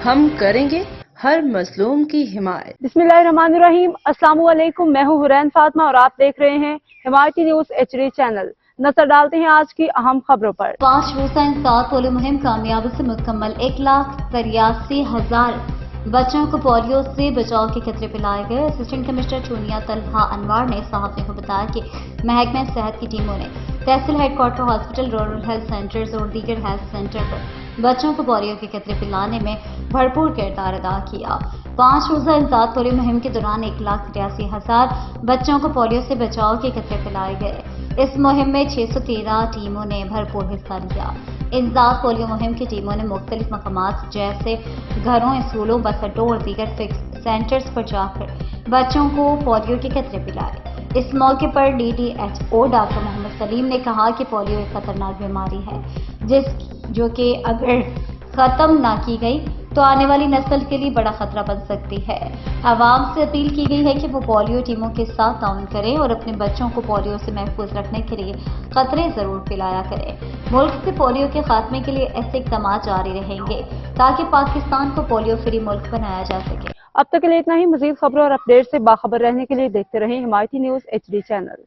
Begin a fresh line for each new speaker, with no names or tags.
ہم کریں گے ہر مظلوم کی حمایت۔
بسم اللہ الرحمن الرحیم۔ السلام علیکم، میں ہوں حرین فاطمہ اور آپ دیکھ رہے ہیں حمایتی نیوز HD چینل۔ نظر ڈالتے ہیں آج کی اہم خبروں پر۔
5 روزہ انسداد پولیو مہم کامیابی سے مکمل۔ 1,83,000 بچوں کو پولیو سے بچاؤ کے قطرے پلائے گئے۔ اسسٹنٹ کمشنر چونیا طلحہ انوار نے صحافیوں کو بتایا کہ محکمہ صحت کی ٹیموں نے tehsil head quarter hospital, rural health centres اور دیگر ہیلتھ سینٹر پر بچوں کو پولیو کے قطرے پلانے میں بھرپور کردار ادا کیا۔ 5 روزہ انسداد پولیو مہم کے دوران 1,83,000 بچوں کو پولیو سے بچاؤ کے قطرے پلائے گئے۔ اس مہم میں 613 ٹیموں نے بھرپور حصہ لیا۔ انسداد پولیو مہم کی ٹیموں نے مختلف مقامات جیسے گھروں، اسکولوں، بس اڈوں اور دیگر فکس سینٹرز پر جا کر بچوں کو پولیو کے قطرے پلائے۔ اس موقع پر DDHO ڈاکٹر محمد سلیم نے کہا کہ پولیو ایک خطرناک بیماری ہے جو کہ اگر ختم نہ کی گئی تو آنے والی نسل کے لیے بڑا خطرہ بن سکتی ہے۔ عوام سے اپیل کی گئی ہے کہ وہ پولیو ٹیموں کے ساتھ تعاون کریں اور اپنے بچوں کو پولیو سے محفوظ رکھنے کے لیے قطرے ضرور پلایا کریں۔ ملک سے پولیو کے خاتمے کے لیے ایسے اقدامات جاری رہیں گے تاکہ پاکستان کو پولیو فری ملک بنایا جا سکے۔
اب تک کے لیے اتنا ہی۔ مزید خبروں اور اپڈیٹ سے باخبر رہنے کے لیے دیکھتے رہیں حمایتی نیوز HD چینل۔